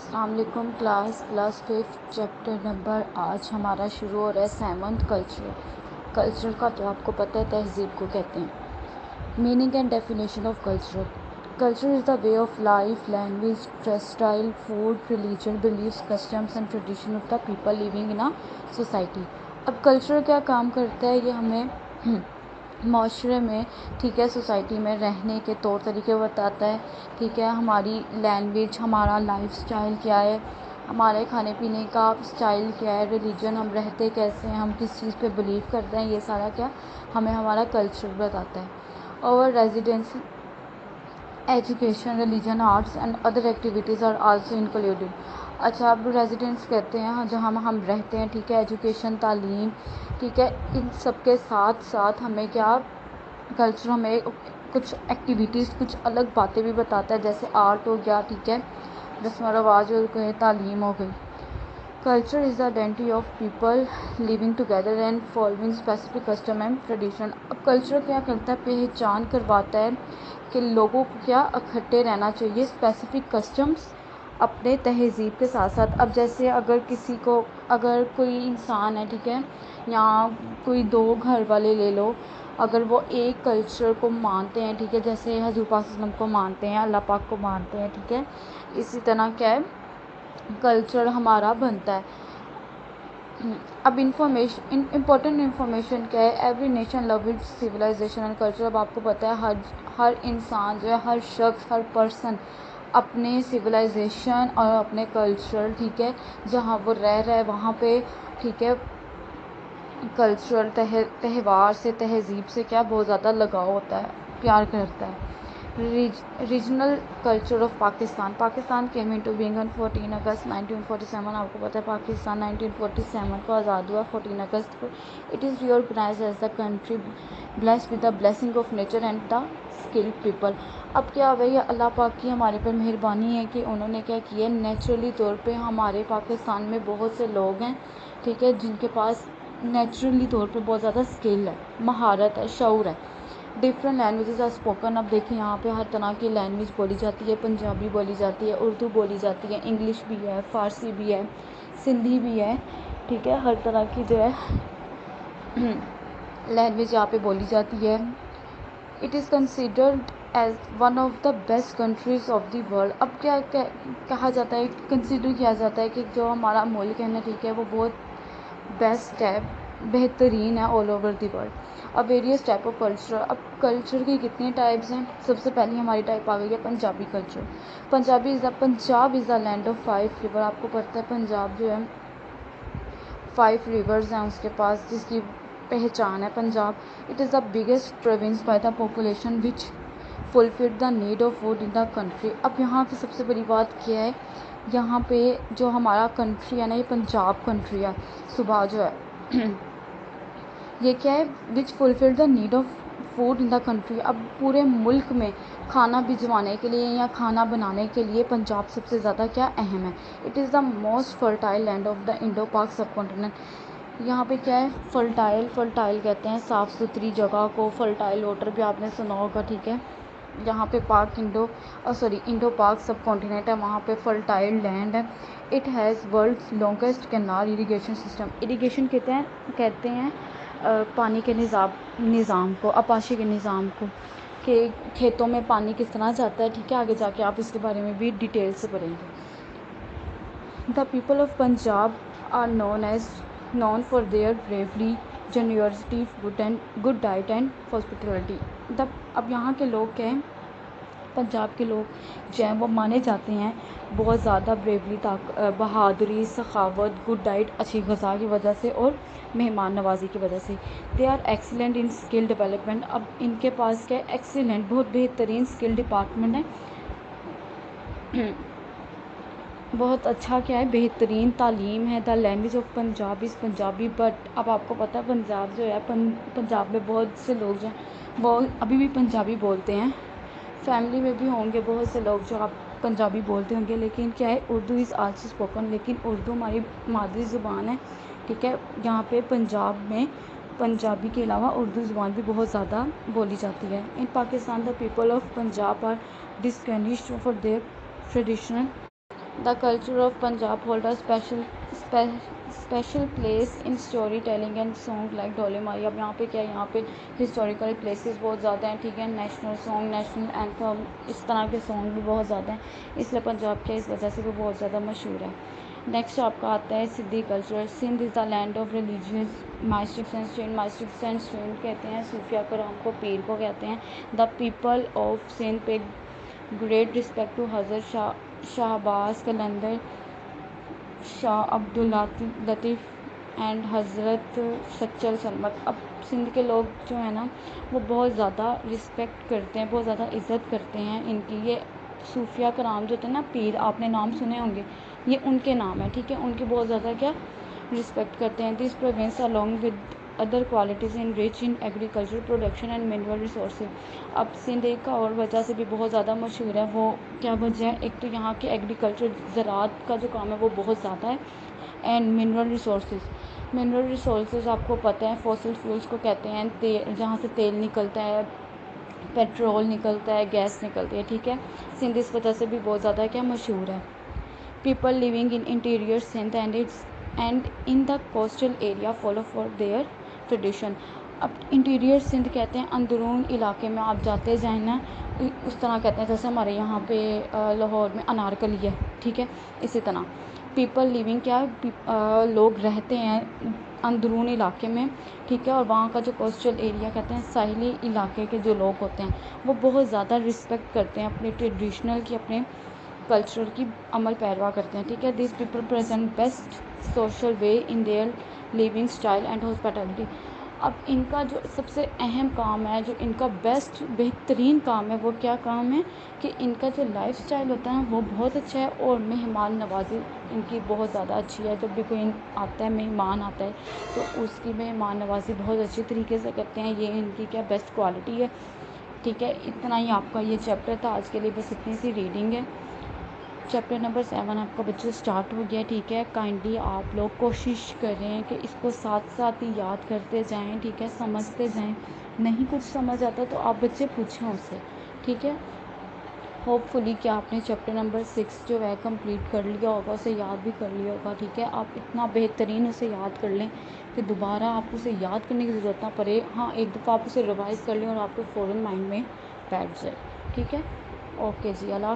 السلام علیکم class 5 chapter number آج ہمارا شروع ہو رہا ہے سیونتھ کلچر کا. تو آپ کو پتہ ہے تہذیب کو کہتے ہیں. Meaning and definition of culture is the way of life, language, dress style, food, religion, beliefs, customs and tradition of the people living in a society. اب کلچر کیا کام کرتا ہے؟ یہ ہمیں معاشرے میں سوسائٹی میں رہنے کے طور طریقے بتاتا ہے. ہماری لینگویج, ہمارا لائف اسٹائل کیا ہے, ہمارے کھانے پینے کا اسٹائل کیا ہے, ریلیجن, ہم رہتے کیسے ہیں, ہم کس چیز پہ بلیو کرتے ہیں, یہ سارا کیا ہمیں ہمارا کلچر بتاتا ہے. اور residence, education, religion, arts and other activities are also included. اچھا, اب ریزیڈینس کہتے ہیں جہاں ہم رہتے ہیں. ایجوکیشن, تعلیم, ان سب کے ساتھ ساتھ ہمیں کیا کلچر ہمیں کچھ ایکٹیویٹیز, کچھ الگ باتیں بھی بتاتا ہے, جیسے آرٹ ہو گیا, رسم و رواج ہو گئے, تعلیم ہو گئی. Culture is the identity of people living together and following specific custom and tradition. اب کلچر کیا کرتا ہے؟ پہچان کرواتا ہے کہ لوگوں کو کیا اکٹھے رہنا چاہیے, اسپیسیفک کسٹمس اپنے تہذیب کے ساتھ ساتھ. اب جیسے اگر کوئی انسان ہے, یا کوئی دو گھر والے لے لو, اگر وہ ایک کلچر کو مانتے ہیں, جیسے حضور پاک صلی اللہ علیہ وسلم کو مانتے ہیں, اللہ پاک کو مانتے ہیں, اسی طرح کیا ہے کلچر ہمارا بنتا ہے. اب امپورٹنٹ انفارمیشن کیا ہے؟ Every nation love its civilization and culture. اب آپ کو پتہ ہے ہر انسان جو ہے, ہر شخص, ہر پرسن اپنے سویلائزیشن اور اپنے کلچر, جہاں وہ رہ رہا ہے وہاں پہ کلچر, تہوار سے, تہذیب سے کیا بہت زیادہ لگاؤ ہوتا ہے, پیار کرتا ہے. Regional culture of Pakistan came into being on 14 اگست 1947. آپ کو پتہ ہے پاکستان 1947 کو آزاد ہوا 14 اگست کو. It is reorganized as the country blessed with the blessing of nature and the skilled people. اب کیا ہوئی ہے, اللہ پاک کی ہمارے پر مہربانی ہے کہ انہوں نے کیا کیا ہے, نیچرلی طور پہ ہمارے پاکستان میں بہت سے لوگ ہیں, جن کے پاس نیچرلی طور پہ بہت زیادہ اسکل ہے, مہارت ہے, شعور ہے. Different languages are spoken. اب دیکھیں یہاں پہ ہر طرح کی لینگویج بولی جاتی ہے. پنجابی بولی جاتی ہے, اردو بولی جاتی ہے, انگلش بھی ہے, فارسی بھی ہے, سندھی بھی ہے. ہر طرح کی جو ہے لینگویج یہاں پہ بولی جاتی ہے. It is considered as one of the best countries of the world. اب کیا کہا جاتا ہے, کنسیڈر کیا جاتا ہے کہ جو ہمارا ملک ہے نا, وہ بہت بیسٹ ہے, بہترین ہے آل اوور دی ورلڈ. اب ویریس ٹائپ آف کلچر. اب کلچر کی کتنی ٹائپس ہیں؟ سب سے پہلی ہماری ٹائپ آ گئی ہے Punjabi culture. Punjab is the land of 5 river. آپ کو پتہ ہے پنجاب جو ہے 5 ریورز ہیں اس کے پاس, جس کی پہچان ہے Punjab. It is the biggest province by the population which fulfil the need of food in the country. اب یہاں کی سب سے بڑی بات کیا ہے, یہاں پہ جو ہمارا کنٹری ہے نا, یہ پنجاب کنٹری ہے. صبح جو ہے یہ کیا ہے, which fulfil the need of food in the country. اب پورے ملک میں کھانا بھجوانے کے لیے یا کھانا بنانے کے لیے پنجاب سب سے زیادہ کیا اہم ہے. It is the most fertile land of the Indo Pak sub continent. یہاں پہ کیا ہے فرٹائل کہتے ہیں صاف ستھری جگہ کو. فرٹائل واٹر بھی آپ نے سنا ہوگا. یہاں پہ انڈو پاک سب کانٹیننٹ ہے, وہاں پہ فرٹائل لینڈ ہے. It has world's longest canal irrigation system. Irrigation کہتے ہیں پانی کے نظام کو, اپاشی کے نظام کو, کہ کھیتوں میں پانی کس طرح جاتا ہے. آگے جا کے آپ اس کے بارے میں بھی ڈیٹیل سے پڑھیں گے. The people of Punjab are known for their bravery, generosity, good diet and hospitality. اب یہاں کے لوگ کیا ہیں, پنجاب کے لوگ جو ہیں وہ مانے جاتے ہیں بہت زیادہ بریوری, بہادری, سخاوت, گڈ ڈائٹ, اچھی غذا کی وجہ سے, اور مہمان نوازی کی وجہ سے. They are excellent in skill development. اب ان کے پاس کیا ہے, ایکسیلنٹ, بہت بہترین اسکل ڈپارٹمنٹ ہے, بہت اچھا کیا ہے, بہترین تعلیم ہے. The language of Punjab is Punjabi. But اب آپ کو پتہ ہے پنجاب جو ہے, پنجاب میں بہت سے لوگ جو ہیں وہ ابھی بھی پنجابی بولتے ہیں. فیملی میں بھی ہوں گے بہت سے لوگ جو آپ پنجابی بولتے ہوں گے, لیکن کیا ہے, اردو از آلسو اسپوکن. لیکن اردو ہماری مادری زبان ہے. یہاں پہ پنجاب میں پنجابی کے علاوہ اردو زبان بھی بہت زیادہ بولی جاتی ہے. In Pakistan the people of Punjab are distinguished for their traditional The culture of Punjab holds a special place in story telling and song like ڈھولے ماہی. اب یہاں پہ کیا ہے, یہاں پہ ہسٹوریکل پلیسز بہت زیادہ ہیں, ٹھیک ہے, نیشنل سانگ, نیشنل اینتھم, اس طرح کے سانگ بھی بہت زیادہ ہیں, اس لیے پنجاب کیا اس وجہ سے بھی بہت زیادہ مشہور ہے. نیکسٹ آپ کا آتا ہے Sindhi culture. Sindh is the land of religious mystics and strain. Mystics and strain کہتے ہیں صوفیہ کرام کو, پیر کو کہتے ہیں. The people of Sindh pay great respect to حضرت شہباز قلندر, شاہ عبداللطیف اینڈ حضرت سچل سلمت. اب سندھ کے لوگ جو ہیں نا وہ بہت زیادہ رسپیکٹ کرتے ہیں, بہت زیادہ عزت کرتے ہیں ان کی. یہ صوفیہ کرام جو تھے نا پیر, آپ نے نام سنے ہوں گے, یہ ان کے نام ہے, ٹھیک ہے, ان کی بہت زیادہ کیا رسپیکٹ کرتے ہیں. دس province along with other qualities in rich in agriculture production and mineral resources. اب سندھ ایک اور وجہ سے بھی بہت زیادہ مشہور ہے. وہ کیا وجہ ہے, ایک تو یہاں کے ایگریکلچر زراعت کا جو کام ہے وہ بہت زیادہ ہے, and mineral resources. Mineral resources آپ کو پتہ ہے فوسل فیولس کو کہتے ہیں, جہاں سے تیل نکلتا ہے, پیٹرول نکلتا ہے, گیس نکلتی ہے, ٹھیک ہے. سندھ اس وجہ سے بھی بہت زیادہ کیا مشہور ہے. People living in interior Sindh and in the coastal area follow for their tradition. اب انٹیریئر سندھ کہتے ہیں اندرون علاقے میں آپ جاتے جائیں نا, اس طرح کہتے ہیں جیسے ہمارے یہاں پہ لاہور میں انارکلی ہے, ٹھیک ہے, اسی طرح پیپل لیونگ کیا لوگ رہتے ہیں اندرون علاقے میں, ٹھیک ہے, اور وہاں کا جو کوسٹل ایریا کہتے ہیں ساحلی علاقے کے جو لوگ ہوتے ہیں وہ بہت زیادہ رسپیکٹ کرتے ہیں اپنے ٹریڈیشنل کی, اپنے کلچر کی عمل پیروا کرتے ہیں, ٹھیک ہے. These people present best social way in their living style and hospitality. اب ان کا جو سب سے اہم کام ہے, جو ان کا بہترین کام ہے, وہ کیا کام ہے کہ ان کا جو لائف اسٹائل ہوتا ہے وہ بہت اچھا ہے, اور مہمان نوازی ان کی بہت زیادہ اچھی ہے. جب بھی کوئی آتا ہے, مہمان آتا ہے, تو اس کی مہمان نوازی بہت اچھی طریقے سے کرتے ہیں. یہ ان کی کیا بیسٹ کوالٹی ہے, ٹھیک ہے. اتنا ہی آپ کا یہ چیپٹر تھا آج کے لیے, بس اتنی سی ریڈنگ ہے. چیپٹر نمبر 7 آپ کا بچوں اسٹارٹ ہو گیا, ٹھیک ہے. کائنڈلی آپ لوگ کوشش کریں کہ اس کو ساتھ ساتھ ہی یاد کرتے جائیں, ٹھیک ہے, سمجھتے جائیں. نہیں کچھ سمجھ آتا تو آپ بچے پوچھیں اس سے, ٹھیک ہے. ہوپ فلی کہ آپ نے چیپٹر نمبر 6 جو ہے کمپلیٹ کر لیا ہوگا, اسے یاد بھی کر لیا ہوگا, ٹھیک ہے. آپ اتنا بہترین اسے یاد کر لیں کہ دوبارہ آپ اسے یاد کرنے کی ضرورت نہ پڑے. ہاں, ایک دفعہ آپ اسے ریوائز کر لیں اور آپ کو فوراً مائنڈ میں بیٹھ جائے, ٹھیک ہے. اوکے جی, اللہ